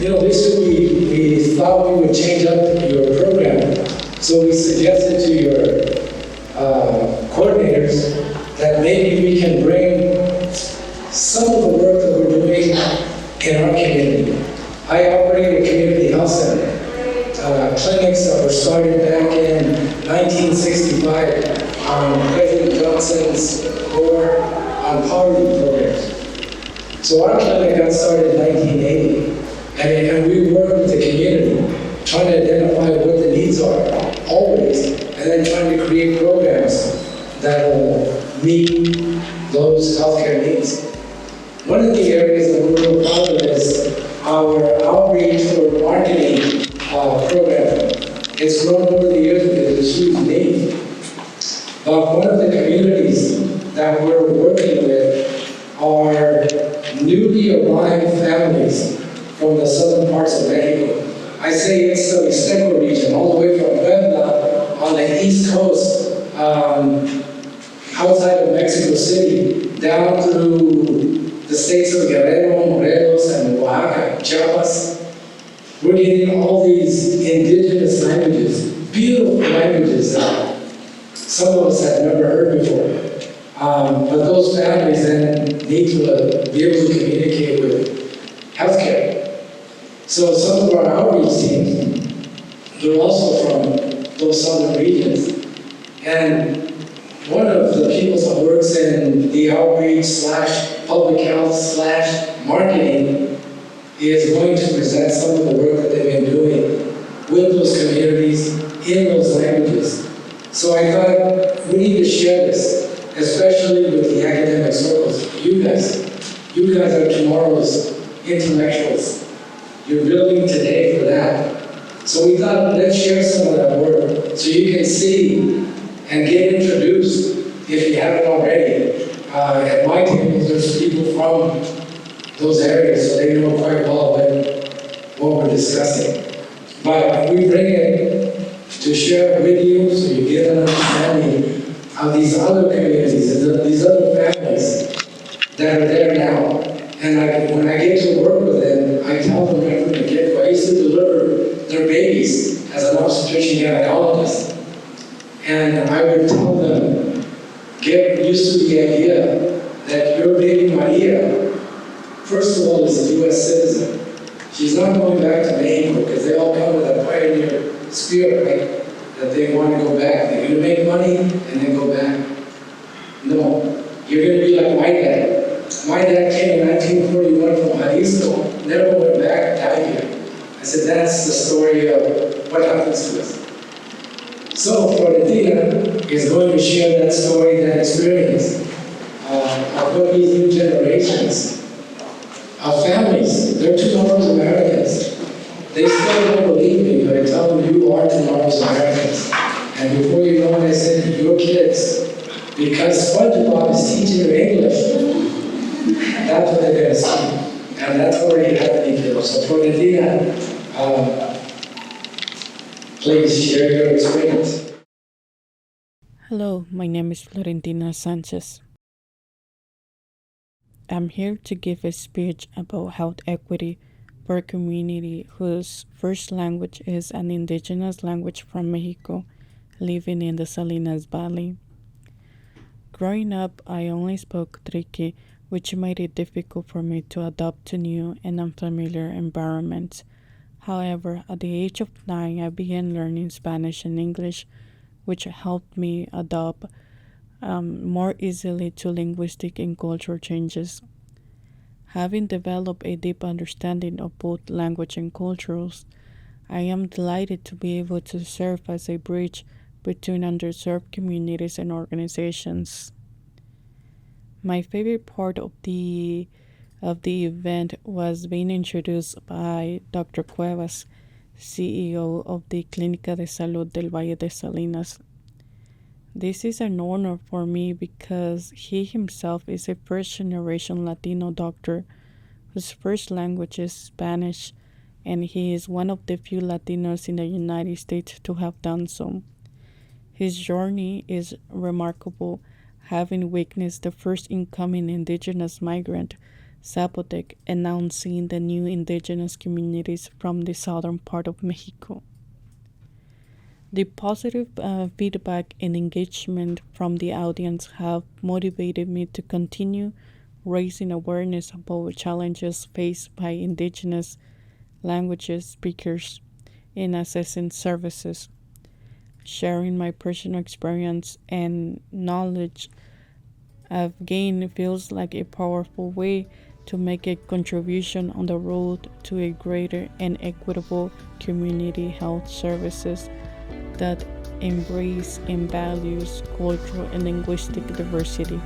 Basically, we thought we would change up your program. So we suggested to your coordinators that maybe we can bring some of the work that we're doing in our community. I operate a community health center. Clinics that were started back in 1965 on President Johnson's war on poverty programs. So our clinic got started in 1980, and we work with the community, trying to identify what the needs are, always, and then trying to create programs that will meet those healthcare needs. One of the areas that we're real proud of is our outreach for marketing program. It's grown over the years because it's a huge need. But one of the communities that we're working with are newly arrived families from the southern parts of Mexico. I say it's the Mixteco region, all the way from Puebla on the east coast, outside of Mexico City, down through the states of Guerrero, Morelos, and Oaxaca, Chiapas. We're getting all these indigenous languages, beautiful languages that some of us have never heard before. But those families then need to be able to communicate with healthcare. So some of our outreach teams, they're also from those southern regions. And one of the people that works in the outreach / public health / marketing is going to present some of the work that they've been doing with those communities in those languages. So I thought we need to share this, especially with the academic circles. You guys are tomorrow's intellectuals. You're building today for that. So we thought, let's share some of that work so you can see and get introduced, if you haven't already. At my tables, there's people from those areas, so they know quite well what we're discussing. But we bring it to share with you so you get an understanding of these other communities, these other families that are there now. And when I get to work with them, I tell them right from the get-go. I used to deliver their babies as an obstetrician gynecologist. And I would tell them, get used to the idea that your baby Maria, first of all, is a U.S. citizen. She's not going back to Mexico because they all come with a pioneer spirit, right? That they want to go back. They're going to make money and then go back. No, you're going to be like my dad. My dad came in 1941 from Jalisco, never went back, died here. I said, that's the story of what happens to us. So Florentina is going to share that story, that experience of what these new generations of families, they're tomorrow's Americans. They still don't believe me, but I tell them you are tomorrow's Americans. And before you know it, I said, your kids, because SpongeBob is teaching them English. That's what they're going to see. And that's already happening here. So Florentina, please share your experience. Hello, my name is Florentina Sanchez. I'm here to give a speech about health equity for a community whose first language is an indigenous language from Mexico, living in the Salinas Valley. Growing up, I only spoke Triqui, which made it difficult for me to adapt to new and unfamiliar environments. However, at the age of 9, I began learning Spanish and English, which helped me adapt more easily to linguistic and cultural changes. Having developed a deep understanding of both language and cultures, I am delighted to be able to serve as a bridge between underserved communities and organizations. My favorite part of the event was being introduced by Dr. Cuevas, CEO of the Clinica de Salud del Valle de Salinas. This is an honor for me because he himself is a first-generation Latino doctor whose first language is Spanish, and he is one of the few Latinos in the United States to have done so. His journey is remarkable, having witnessed the first incoming indigenous migrant Zapotec, and now seeing the new indigenous communities from the southern part of Mexico. The positive feedback and engagement from the audience have motivated me to continue raising awareness about challenges faced by indigenous languages speakers in accessing services. Sharing my personal experience and knowledge I've gained feels like a powerful way to make a contribution on the road to a greater and equitable community health services that embrace and values cultural and linguistic diversity.